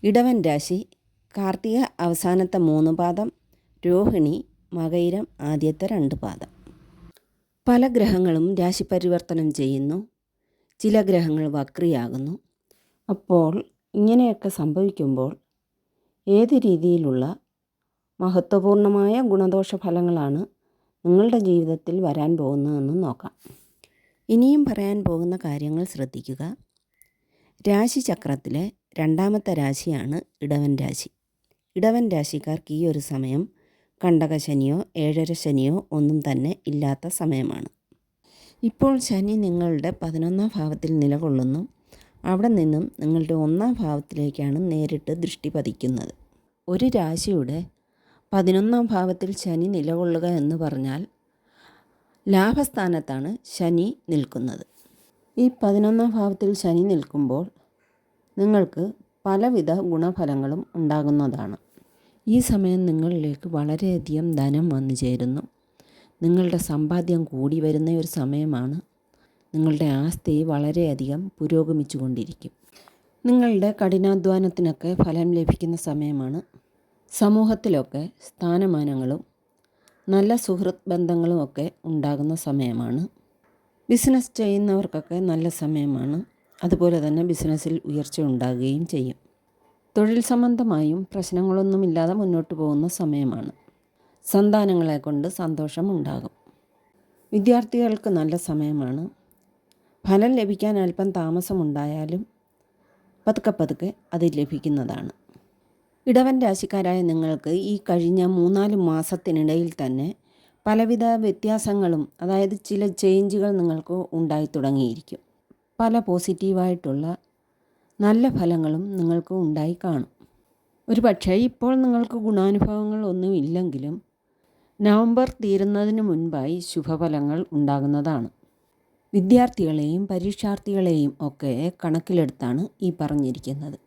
ഇടവൻ രാശി കാർത്തിക അവസാനത്തെ 3 പാദം, രോഹിണി മകയിരം ആദ്യത്തെ 2 പാദം. പല ഗ്രഹങ്ങളും രാശി പരിവർത്തനം ചെയ്യുന്നു, ചില ഗ്രഹങ്ങൾ വക്രിയാകുന്നു. അപ്പോൾ ഇങ്ങനെയൊക്കെ സംഭവിക്കുമ്പോൾ ഏത് രീതിയിലുള്ള മഹത്വപൂർണമായ ഗുണദോഷ ഫലങ്ങളാണ് നിങ്ങളുടെ ജീവിതത്തിൽ വരാൻ പോകുന്നതെന്ന് നോക്കാം. ഇനിയും പറയാൻ പോകുന്ന കാര്യങ്ങൾ ശ്രദ്ധിക്കുക. രാശിചക്രത്തിലെ 2ാമത്തെ രാശിയാണ് ഇടവൻ രാശി. ഇടവൻ രാശിക്കാർക്ക് ഈ ഒരു സമയം കണ്ടകശനിയോ ഏഴര ശനിയോ ഒന്നും തന്നെ ഇല്ലാത്ത സമയമാണ്. ഇപ്പോൾ ശനി നിങ്ങളുടെ 11ാം ഭാവത്തിൽ നിലകൊള്ളുന്നു. അവിടെ നിന്നും നിങ്ങളുടെ 1ാം ഭാവത്തിലേക്കാണ് നേരിട്ട് ദൃഷ്ടി പതിക്കുന്നത്. ഒരു രാശിയുടെ 11ാം ഭാവത്തിൽ ശനി നിലകൊള്ളുക എന്ന് പറഞ്ഞാൽ ലാഭസ്ഥാനത്താണ് ശനി നിൽക്കുന്നത്. ഈ 11ാം ഭാവത്തിൽ ശനി നിൽക്കുമ്പോൾ നിങ്ങൾക്ക് പലവിധ ഗുണഫലങ്ങളും ഉണ്ടാകുന്നതാണ്. ഈ സമയം നിങ്ങളിലേക്ക് വളരെയധികം ധനം വന്നു ചേരുന്നു. നിങ്ങളുടെ സമ്പാദ്യം കൂടി വരുന്ന ഒരു സമയമാണ്. നിങ്ങളുടെ ആസ്തി വളരെയധികം പുരോഗമിച്ചു കൊണ്ടിരിക്കും. നിങ്ങളുടെ കഠിനാധ്വാനത്തിനൊക്കെ ഫലം ലഭിക്കുന്ന സമയമാണ്. സമൂഹത്തിലൊക്കെ സ്ഥാനമാനങ്ങളും നല്ല സുഹൃത്ത് ബന്ധങ്ങളും ഒക്കെ ഉണ്ടാകുന്ന സമയമാണ്. ബിസിനസ് ചെയ്യുന്നവർക്കൊക്കെ നല്ല സമയമാണ്. അതുപോലെ തന്നെ ബിസിനസ്സിൽ ഉയർച്ച ഉണ്ടാകുകയും ചെയ്യും. തൊഴിൽ സംബന്ധമായും പ്രശ്നങ്ങളൊന്നുമില്ലാതെ മുന്നോട്ട് പോകുന്ന സമയമാണ്. സന്താനങ്ങളെ കൊണ്ട് സന്തോഷം ഉണ്ടാകും. വിദ്യാർത്ഥികൾക്ക് നല്ല സമയമാണ്. ഫലം ലഭിക്കാൻ അല്പം താമസമുണ്ടായാലും പതുക്കെ അത് ലഭിക്കുന്നതാണ്. ഇടവൻ രാശിക്കാരായ നിങ്ങൾക്ക് ഈ കഴിഞ്ഞ 3-4 മാസത്തിനിടയിൽ തന്നെ പലവിധ വ്യത്യാസങ്ങളും, അതായത് ചില ചേഞ്ചുകൾ നിങ്ങൾക്ക് ഉണ്ടായി തുടങ്ങിയിരിക്കും. പല പോസിറ്റീവായിട്ടുള്ള നല്ല ഫലങ്ങളും നിങ്ങൾക്ക് ഉണ്ടായി കാണും. ഒരു പക്ഷേ ഇപ്പോൾ നിങ്ങൾക്ക് ഗുണാനുഭവങ്ങൾ ഒന്നും ഇല്ലെങ്കിലും നവംബർ തീരുന്നതിന് മുൻപായി ശുഭഫലങ്ങൾ ഉണ്ടാകുന്നതാണ്. വിദ്യാർത്ഥികളെയും പരീക്ഷാർത്ഥികളെയും ഒക്കെ കണക്കിലെടുത്താണ് ഈ പറഞ്ഞിരിക്കുന്നത്.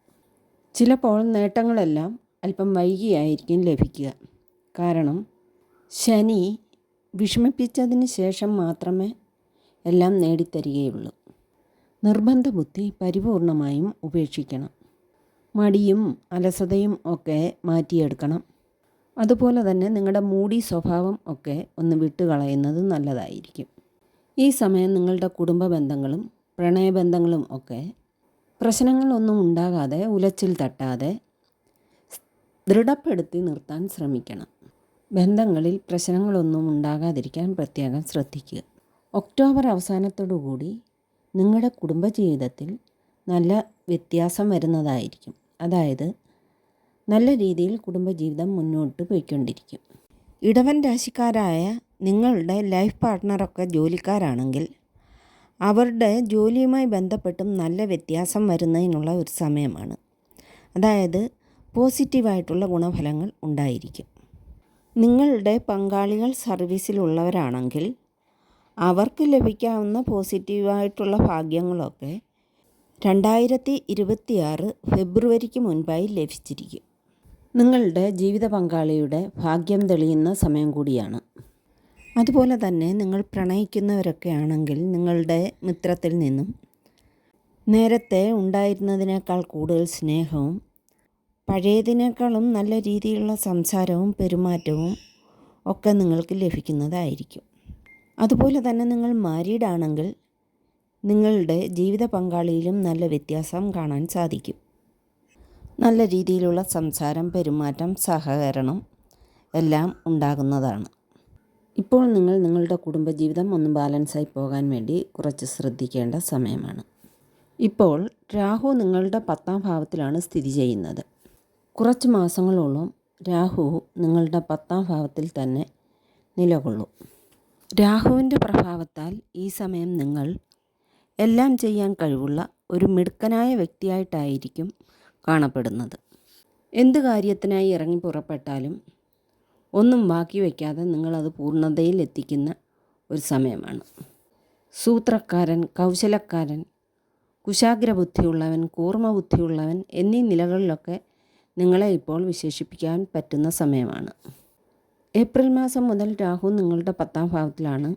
ചിലപ്പോൾ നേട്ടങ്ങളെല്ലാം അല്പം വൈകിയായിരിക്കും ലഭിക്കുക. കാരണം ശനി വിഷമിപ്പിച്ചതിന് ശേഷം മാത്രമേ എല്ലാം നേടിത്തരികയുള്ളൂ. നിർബന്ധ ബുദ്ധി പരിപൂർണമായും ഉപേക്ഷിക്കണം. മടിയും അലസതയും ഒക്കെ മാറ്റിയെടുക്കണം. അതുപോലെ തന്നെ നിങ്ങളുടെ മൂടി സ്വഭാവം ഒക്കെ ഒന്ന് വിട്ടുകളയുന്നത് നല്ലതായിരിക്കും. ഈ സമയം നിങ്ങളുടെ കുടുംബ ബന്ധങ്ങളും പ്രണയബന്ധങ്ങളും ഒക്കെ പ്രശ്നങ്ങളൊന്നും ഉണ്ടാകാതെ ഉലച്ചിൽ തട്ടാതെ ദൃഢപ്പെടുത്തി നിർത്താൻ ശ്രമിക്കണം. ബന്ധങ്ങളിൽ പ്രശ്നങ്ങളൊന്നും ഉണ്ടാകാതിരിക്കാൻ പ്രത്യേകം ശ്രദ്ധിക്കുക. ഒക്ടോബർ അവസാനത്തോടുകൂടി നിങ്ങളുടെ കുടുംബജീവിതത്തിൽ നല്ല വ്യത്യാസം വരുന്നതായിരിക്കും. അതായത് നല്ല രീതിയിൽ കുടുംബജീവിതം മുന്നോട്ട് പോയിക്കൊണ്ടിരിക്കും. ഇടവൻ രാശിക്കാരായ നിങ്ങളുടെ ലൈഫ് പാർട്ട്ണറൊക്കെ ജോലിക്കാരാണെങ്കിൽ അവരുടെ ജോലിയുമായി ബന്ധപ്പെട്ടും നല്ല വ്യത്യാസം വരുന്നതിനുള്ള ഒരു സമയമാണ്. അതായത് പോസിറ്റീവായിട്ടുള്ള ഗുണഫലങ്ങൾ ഉണ്ടായിരിക്കും. നിങ്ങളുടെ പങ്കാളികൾ സർവീസിലുള്ളവരാണെങ്കിൽ അവർക്ക് ലഭിക്കാവുന്ന പോസിറ്റീവായിട്ടുള്ള ഭാഗ്യങ്ങളൊക്കെ 2026 ഫെബ്രുവരിക്ക് മുൻപായി ലഭിച്ചിരിക്കും. നിങ്ങളുടെ ജീവിത പങ്കാളിയുടെ ഭാഗ്യം തെളിയുന്ന സമയം കൂടിയാണ്. അതുപോലെ തന്നെ നിങ്ങൾ പ്രണയിക്കുന്നവരൊക്കെ ആണെങ്കിൽ നിങ്ങളുടെ മിത്രത്തിൽ നിന്നും നേരത്തെ ഉണ്ടായിരുന്നതിനേക്കാൾ കൂടുതൽ സ്നേഹവും പഴയതിനേക്കാളും നല്ല രീതിയിലുള്ള സംസാരവും പെരുമാറ്റവും ഒക്കെ നിങ്ങൾക്ക് ലഭിക്കുന്നതായിരിക്കും. അതുപോലെ തന്നെ നിങ്ങൾ മാരീഡ് ആണെങ്കിൽ നിങ്ങളുടെ ജീവിത പങ്കാളിയിലും നല്ല വ്യത്യാസം കാണാൻ സാധിക്കും. നല്ല രീതിയിലുള്ള സംസാരം, പെരുമാറ്റം, സഹകരണം എല്ലാം ഉണ്ടാകുന്നതാണ്. ഇപ്പോൾ നിങ്ങൾ നിങ്ങളുടെ കുടുംബജീവിതം ഒന്ന് ബാലൻസായി പോകാൻ വേണ്ടി കുറച്ച് ശ്രദ്ധിക്കേണ്ട സമയമാണ്. ഇപ്പോൾ രാഹു നിങ്ങളുടെ 10ാം ഭാവത്തിലാണ് സ്ഥിതി ചെയ്യുന്നത്. കുറച്ച് മാസങ്ങളോളം രാഹു നിങ്ങളുടെ 10ാം ഭാവത്തിൽ തന്നെ നിലകൊള്ളും. രാഹുവിൻ്റെ പ്രഭാവത്താൽ ഈ സമയം നിങ്ങൾ എല്ലാം ചെയ്യാൻ കഴിവുള്ള ഒരു മിടുക്കനായ വ്യക്തിയായിട്ടായിരിക്കും കാണപ്പെടുന്നത്. എന്ത് കാര്യത്തിനായി ഇറങ്ങി പുറപ്പെട്ടാലും ഒന്നും ബാക്കി വയ്ക്കാതെ നിങ്ങളത് പൂർണ്ണതയിൽ എത്തിക്കുന്ന ഒരു സമയമാണ്. സൂത്രക്കാരൻ, കൗശലക്കാരൻ, കുശാഗ്രബുദ്ധിയുള്ളവൻ, കൂർമ്മബുദ്ധിയുള്ളവൻ എന്നീ നിലകളിലൊക്കെ നിങ്ങളെ ഇപ്പോൾ വിശേഷിപ്പിക്കാൻ പറ്റുന്ന സമയമാണ്. ഏപ്രിൽ മാസം മുതൽ രാഹു നിങ്ങളുടെ 10ാം ഭാവത്തിലാണ്.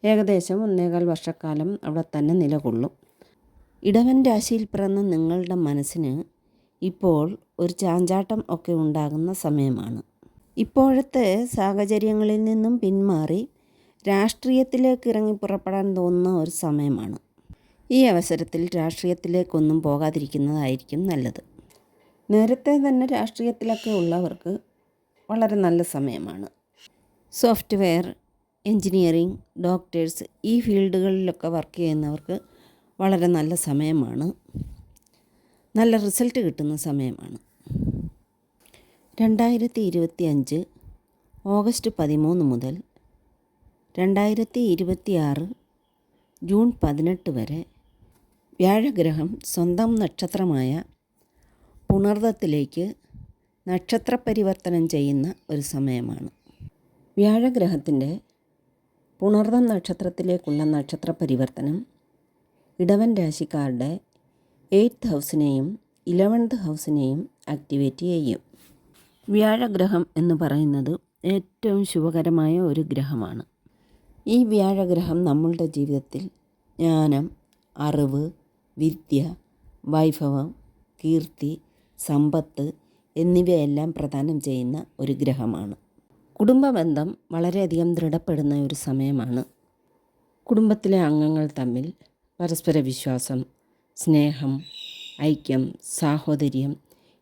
ഏകദേശം 1.25 വർഷക്കാലം അവിടെ തന്നെ നിലകൊള്ളും. ഇടവൻ രാശിയിൽ പിറന്ന നിങ്ങളുടെ മനസ്സിന് ഇപ്പോൾ ഒരു ചാഞ്ചാട്ടം ഒക്കെ ഉണ്ടാകുന്ന സമയമാണ്. ഇപ്പോഴത്തെ സാഹചര്യങ്ങളിൽ നിന്നും പിന്മാറി രാഷ്ട്രീയത്തിലേക്ക് ഇറങ്ങി പുറപ്പെടാൻ തോന്നുന്ന ഒരു സമയമാണ്. ഈ അവസരത്തിൽ രാഷ്ട്രീയത്തിലേക്കൊന്നും പോകാതിരിക്കുന്നതായിരിക്കും നല്ലത്. നേരത്തെ തന്നെ രാഷ്ട്രീയത്തിലൊക്കെ ഉള്ളവർക്ക് വളരെ നല്ല സമയമാണ്. സോഫ്റ്റ്വെയർ, എൻജിനീയറിംഗ്, ഡോക്ടേഴ്സ് ഈ ഫീൽഡുകളിലൊക്കെ വർക്ക് ചെയ്യുന്നവർക്ക് വളരെ നല്ല സമയമാണ്. നല്ല റിസൾട്ട് കിട്ടുന്ന സമയമാണ്. 2025 ഓഗസ്റ്റ് 13 മുതൽ 2026 ജൂൺ 18 വരെ വ്യാഴഗ്രഹം സ്വന്തം നക്ഷത്രമായ പുണർദത്തിലേക്ക് നക്ഷത്രപരിവർത്തനം ചെയ്യുന്ന ഒരു സമയമാണ്. വ്യാഴഗ്രഹത്തിൻ്റെ പുണർദം നക്ഷത്രത്തിലേക്കുള്ള നക്ഷത്ര പരിവർത്തനം ഇടവൻ രാശിക്കാരുടെ 8th ഹൗസിനെയും 11th ഹൗസിനെയും ആക്ടിവേറ്റ് ചെയ്യും. വ്യാഴഗ്രഹം എന്ന് പറയുന്നത് ഏറ്റവും ശുഭകരമായ ഒരു ഗ്രഹമാണ്. ഈ വ്യാഴഗ്രഹം നമ്മളുടെ ജീവിതത്തിൽ ജ്ഞാനം, അറിവ്, വിദ്യ, വൈഭവം, കീർത്തി, സമ്പത്ത് എന്നിവയെല്ലാം പ്രദാനം ചെയ്യുന്ന ഒരു ഗ്രഹമാണ്. കുടുംബബന്ധം വളരെയധികം ദൃഢപ്പെടുന്ന ഒരു സമയമാണ്. കുടുംബത്തിലെ അംഗങ്ങൾ തമ്മിൽ പരസ്പര വിശ്വാസം, സ്നേഹം, ഐക്യം, സാഹോദര്യം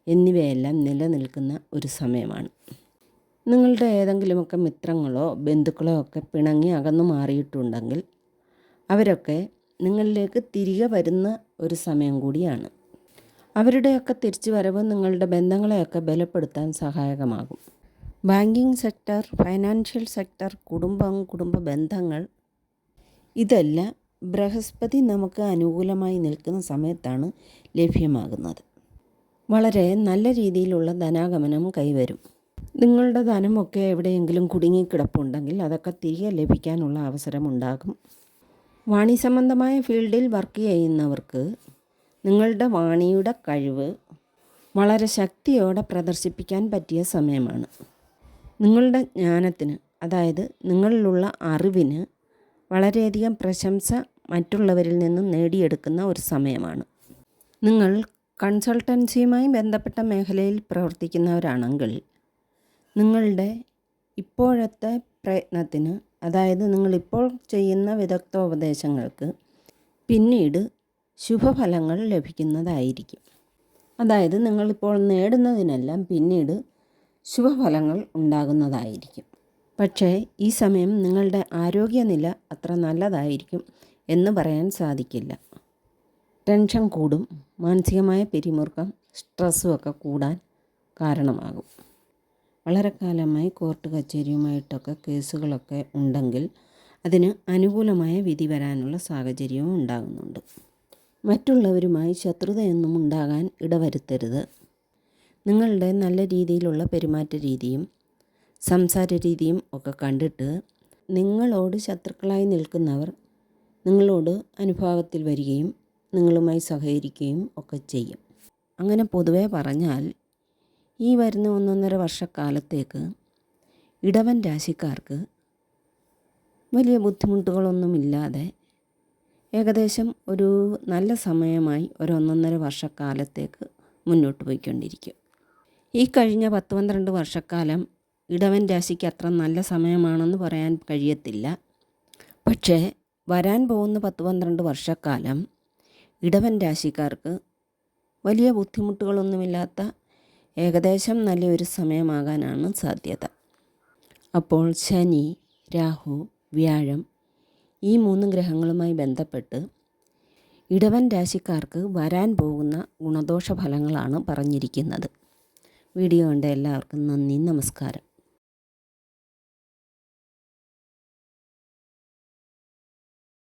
എന്നിവയെല്ലാം നിലനിൽക്കുന്ന ഒരു സമയമാണ്. നിങ്ങളുടെ ഏതെങ്കിലുമൊക്കെ മിത്രങ്ങളോ ബന്ധുക്കളോ ഒക്കെ പിണങ്ങി അകന്നു മാറിയിട്ടുണ്ടെങ്കിൽ അവരൊക്കെ നിങ്ങളിലേക്ക് തിരികെ വരുന്ന ഒരു സമയം കൂടിയാണ്. അവരുടെയൊക്കെ തിരിച്ചു വരവ് നിങ്ങളുടെ ബന്ധങ്ങളെയൊക്കെ ബലപ്പെടുത്താൻ സഹായകമാകും. ബാങ്കിങ് സെക്ടർ, ഫൈനാൻഷ്യൽ സെക്ടർ, കുടുംബ ബന്ധങ്ങൾ ഇതെല്ലാം ബൃഹസ്പതി നമുക്ക് അനുകൂലമായി നിൽക്കുന്ന സമയത്താണ് ലഭ്യമാകുന്നത്. വളരെ നല്ല രീതിയിലുള്ള ധനാഗമനം കൈവരും. നിങ്ങളുടെ ധനമൊക്കെ എവിടെയെങ്കിലും കുടുങ്ങിക്കിടപ്പുണ്ടെങ്കിൽ അതൊക്കെ തിരികെ ലഭിക്കാനുള്ള അവസരമുണ്ടാകും. വാണി സംബന്ധമായ ഫീൽഡിൽ വർക്ക് ചെയ്യുന്നവർക്ക് നിങ്ങളുടെ വാണിയുടെ കഴിവ് വളരെ ശക്തിയോടെ പ്രദർശിപ്പിക്കാൻ പറ്റിയ സമയമാണ്. നിങ്ങളുടെ ജ്ഞാനത്തിന്, അതായത് നിങ്ങളിലുള്ള അറിവിന് വളരെയധികം പ്രശംസ മറ്റുള്ളവരിൽ നിന്നും നേടിയെടുക്കുന്ന ഒരു സമയമാണ്. നിങ്ങൾ കൺസൾട്ടൻസിയുമായി ബന്ധപ്പെട്ട മേഖലയിൽ പ്രവർത്തിക്കുന്നവരാണെങ്കിൽ നിങ്ങളുടെ ഇപ്പോഴത്തെ പ്രയത്നത്തിന്, അതായത് നിങ്ങളിപ്പോൾ ചെയ്യുന്ന വിദഗ്ധോപദേശങ്ങൾക്ക് പിന്നീട് ശുഭഫലങ്ങൾ ലഭിക്കുന്നതായിരിക്കും. അതായത് നിങ്ങളിപ്പോൾ നേടുന്നതിനെല്ലാം പിന്നീട് ശുഭഫലങ്ങൾ ഉണ്ടാകുന്നതായിരിക്കും. പക്ഷേ ഈ സമയം നിങ്ങളുടെ ആരോഗ്യനില അത്ര നല്ലതായിരിക്കും എന്ന് പറയാൻ സാധിക്കില്ല. ടെൻഷൻ കൂടും, മാനസികമായ പിരിമുറുക്കം, സ്ട്രെസ്സും ഒക്കെ കൂടാൻ കാരണമാകും. വളരെ കാലമായി കോർട്ട് കച്ചേരിയുമായിട്ടൊക്കെ കേസുകളൊക്കെ ഉണ്ടെങ്കിൽ അതിന് അനുകൂലമായ വിധി വരാനുള്ള സാഹചര്യവും ഉണ്ടാകുന്നുണ്ട്. മറ്റുള്ളവരുമായി ശത്രുതയൊന്നും ഉണ്ടാകാൻ ഇടവരുത്തരുത്. നിങ്ങളുടെ നല്ല രീതിയിലുള്ള പെരുമാറ്റ രീതിയും സംസാര രീതിയും ഒക്കെ കണ്ടിട്ട് നിങ്ങളോട് ശത്രുക്കളായി നിൽക്കുന്നവർ നിങ്ങളോട് അനുഭാവത്തിൽ വരികയും നിങ്ങളുമായി സഹകരിക്കുകയും ഒക്കെ ചെയ്യും. അങ്ങനെ പൊതുവെ പറഞ്ഞാൽ ഈ വരുന്ന 1.5 വർഷക്കാലത്തേക്ക് ഇടവൻ രാശിക്കാർക്ക് വലിയ ബുദ്ധിമുട്ടുകളൊന്നുമില്ലാതെ ഏകദേശം ഒരു നല്ല സമയമായി ഒരു 1.5 വർഷക്കാലത്തേക്ക് മുന്നോട്ട് പോയിക്കൊണ്ടിരിക്കും. ഈ കഴിഞ്ഞ 10-12 വർഷക്കാലം ഇടവൻ രാശിക്ക് അത്ര നല്ല സമയമാണെന്ന് പറയാൻ കഴിയത്തില്ല. പക്ഷേ വരാൻ പോകുന്ന 10-12 വർഷക്കാലം ഇടവൻ രാശിക്കാർക്ക് വലിയ ബുദ്ധിമുട്ടുകളൊന്നുമില്ലാത്ത ഏകദേശം നല്ലൊരു സമയമാകാനാണ് സാധ്യത. അപ്പോൾ ശനി, രാഹു, വ്യാഴം ഈ 3 ഗ്രഹങ്ങളുമായി ബന്ധപ്പെട്ട് ഇടവൻ രാശിക്കാർക്ക് വരാൻ പോകുന്ന ഗുണദോഷ ഫലങ്ങളാണ് പറഞ്ഞിരിക്കുന്നത്. വീഡിയോ കണ്ട എല്ലാവർക്കും നന്ദി, നമസ്കാരം.